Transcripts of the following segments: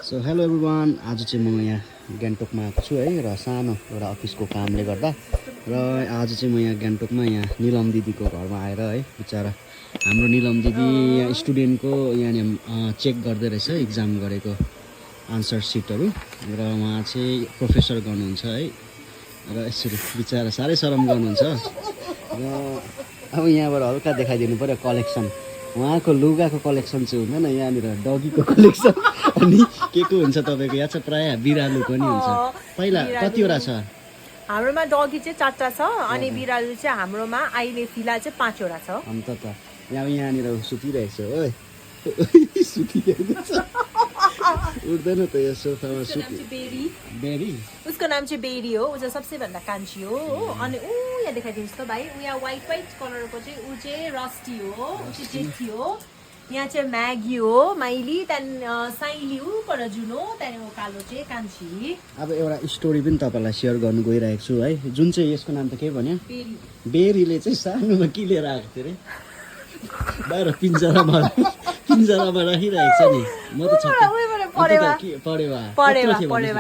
So hello everyone, आज चाहिँ म यहाँ गान्तोकमा आएको छु है र सानो एउटा अफिसको कामले गर्दा र आज चाहिँ म यहाँ गान्तोकमा यहाँ निलम दिदीको घरमा आएर है बिचरा हाम्रो निलम दिदी यहाँ स्टुडेन्टको यहाँ चेक गर्दै रहेछ इक्जाम गरेको आन्सर सिटहरू र उहाँ चाहिँ प्रोफेसर गर्नुहुन्छ है र यसरी बिचरा साह्रै शरम गर्नुहुन्छ र अब यहाँबाट हल्का देखाइदिनु पऱ्यो कलेक्सन उहाँको लुगाको कलेक्सन चाहिँ हुँदैन यहाँनिर डगीको कलेक्सन अनि के हुन्छ तपाईँको यहाँ चाहिँ प्रायः बिरालुको नि हुन्छ पहिला कतिवटा छ हाम्रोमा डगी चाहिँ 4टा छ अनि बिरालु चाहिँ हाम्रोमा अहिले फिलहाल चाहिँ 5वटा छ अन्त त यहाँनिर सुतिरहेको छ ओइ सुतिरहेको छ उठ्दैन त यो सोफामा सुति बेरी उसको नाम चाहिँ बेरी हो ऊ चाहिँ सबसे भन्दा कान्छी हो अनि ऊ यहाँ देखाइदिनुहोस् त भाइ ऊ यहाँ व्हाइट कलरको चाहिँ ऊ चाहिँ रस्टी हो ऊ चाहिँ जेठी हो यहाँ चाहिँ म्यागी हो माइली त्यहाँदेखि साइली ऊ पर जुन हो त्यहाँदेखि कालो चाहिँ कान्छी अब एउटा स्टोरी पनि तपाईँलाई सेयर गर्नु गइरहेको छु है जुन चाहिँ यसको नाम त के भन्यो बेरीले चाहिँ सानोमा के लिएर आएको थियो अरे बाहिर पिन्जरामा राखिरहेको छ नि म त पढेवा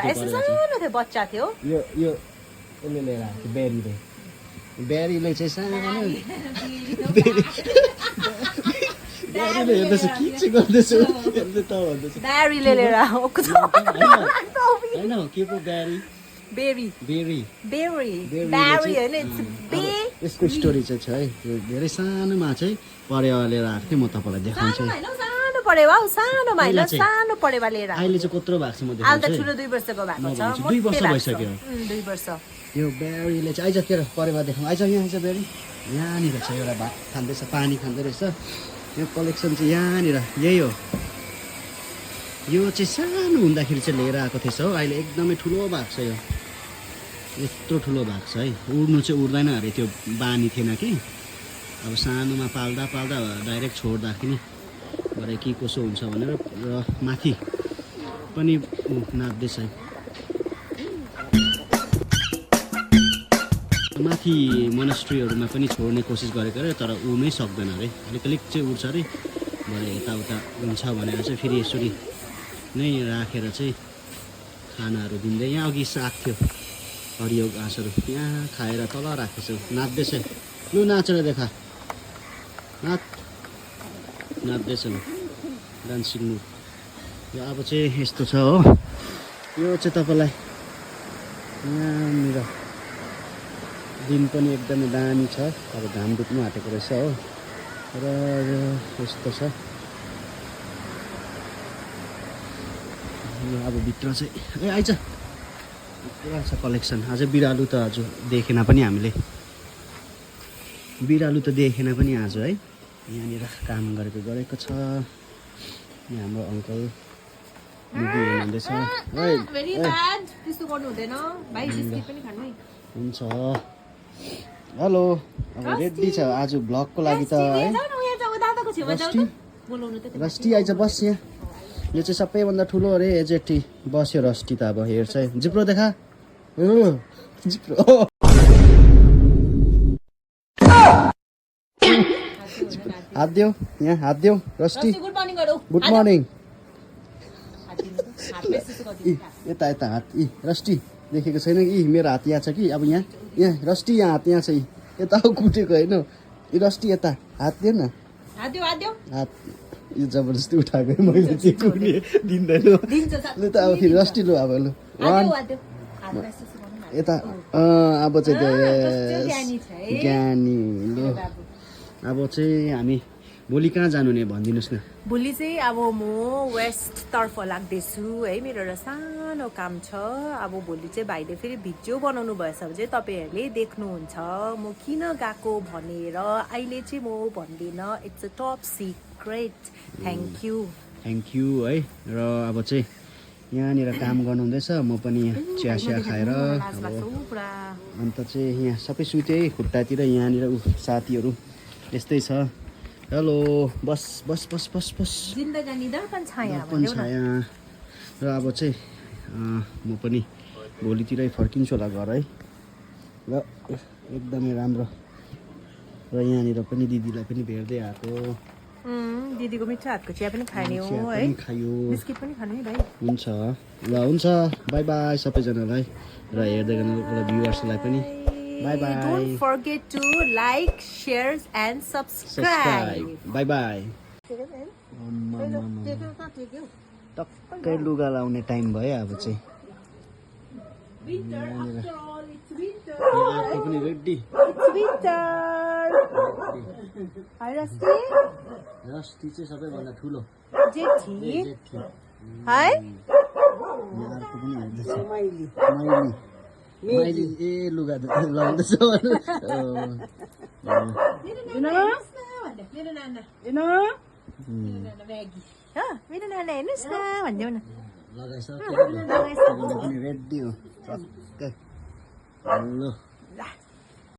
यस्तो सानो थियो बच्चा थियो यो यसले लिएर आएको थियो बेरीले चाहिँ सानो हेर्दैछ के चाहिँ गर्दैछ ब्यारीले लिएर आएको छ होइन के पो बेरी होइन यसको स्टोरी चाहिँ छ है धेरै सानोमा चाहिँ परेवा लिएर आएको थिएँ म तपाईँलाई देखाउँछु सानो परेवा सानो परेवा लिएर अहिले चाहिँ कत्रो भएको छ म अहिले त ठुलो 2 वर्षको भएको छ 2 वर्ष भइसक्यो 2 वर्ष यो बेरीले चाहिँ आइज के परेवा देखाउँ आइज यहाँ आइज बेरी यहाँनिर छ एउटा भात खाँदैछ पानी खाँदै रहेछ यो कलेक्सन चाहिँ यहाँनिर यही हो यो चाहिँ सानो हुँदाखेरि चाहिँ लिएर आएको थिएछ हो अहिले एकदमै ठुलो भएको छ यो यत्रो ठुलो भएको छ है उड्नु चाहिँ उड्दैन अरे त्यो बानी थिएन कि अब सानोमा पाल्दा डाइरेक्ट छोड्दाखेरि भरे के कसो हुन्छ भनेर र माथि पनि नाच्दैछ है माथि मोनास्ट्रीहरूमा पनि छोड्ने कोसिस गरेको अरे तर ऊ नै सक्दैन अरे अलिक चाहिँ उड्छ अरे भरे यताउता हुन्छ भनेर चाहिँ फेरि यसरी नै राखेर चाहिँ खानाहरू दिँदै यहाँ अघि साग थियो हरियो घाँसहरू यहाँ खाएर तल राखेछ नाच्दैछ लु नाचेर देखा नाच्दैछ लु डान्सिङ मुड यो अब चाहिँ यस्तो छ हो यो चाहिँ तपाईँलाई यहाँनिर दिन पनि एकदमै दामी छ अब घाम डुब्नु आँटेको रहेछ हो र यो यस्तो छ अब भित्र चाहिँ ए आइज पुरा छ कलेक्सन अझै बिरालु त आज देखेन पनि हामीले आज है यहाँनिर काम गरेको छ यहाँ हाम्रो अङ्कल हुँदैछ हुन्छ हेलो अब रेडी छ आज भ्लगको लागि त है रस्टी आइज बस यहाँ यो चाहिँ सबैभन्दा ठुलो अरे एजेटी बस्यो रस्टी त अब हेर्छ जिप्रो देखा जिप्रो हात देऊ यहाँ हात देऊ रस्टी गुड मर्निङ यता हात रस्टी देखेको छैन कि मेरो हात यहाँ छ कि अब यहाँ रस्टी यहाँ हात यहाँ छ यता कुटेको होइन यो रस्टी यता हात दियो न हात यो जबरजस्ती उठाएको मैले चाहिँ कुने दिँदैन लु त अब फेरि रस्टी लु अब लु यता अब चाहिँ ज्ञानी लु अब चाहिँ हामी भोलि कहाँ जानु नि भनिदिनुहोस् न भोलि चाहिँ अब म वेस्ट तर्फ लाग्दैछु है मेरो एउटा सानो काम छ अब भोलि चाहिँ भाइले फेरि भिडियो बनाउनु भएछ भने चाहिँ तपाईँहरूले देख्नुहुन्छ म किन गएको भनेर अहिले चाहिँ म भन्दिनँ it's a top secret thank you है र अब चाहिँ यहाँनिर काम गर्नुहुँदैछ म पनि यहाँ चिया खाएर अन्त चाहिँ यहाँ सबै सुते खुट्टातिर यहाँनिर साथीहरू यस्तै छ हेलो बस जिन्दगानी दर्पण छाया र अब चाहिँ म पनि भोलितिरै फर्किन्छु होला घर है र एकदमै राम्रो र यहाँनिर पनि दिदीलाई पनि भेट्दै आएको दिदीको मिठो हातको चिया पनि खाने हो चिया है पनि खायो बिस्किट पनि खानु है भाइ हुन्छ ल हुन्छ बाई बाई सबैजनालाई र हेर्दै गर्नु भ्युअर्सलाई पनि by by Don't forget to like, share and subscribe. By by टक्कै लुगा लाउने टाइम भयो अब चाहिँ यहाँ अर्को पनि ready It's winter. Hi, Rusty. रस्ती चाहिँ सबैभन्दा ठुलो जेठी. जेठी Hi. यहाँ अर्को पनि हेर्दैछ माइली माइली ए लुगा लाउँदैछ मेरो नाना हेर्नुहोस् न भनिदेऊ न लगाइसक्यो पनि रेडी हो टक्कै हेलो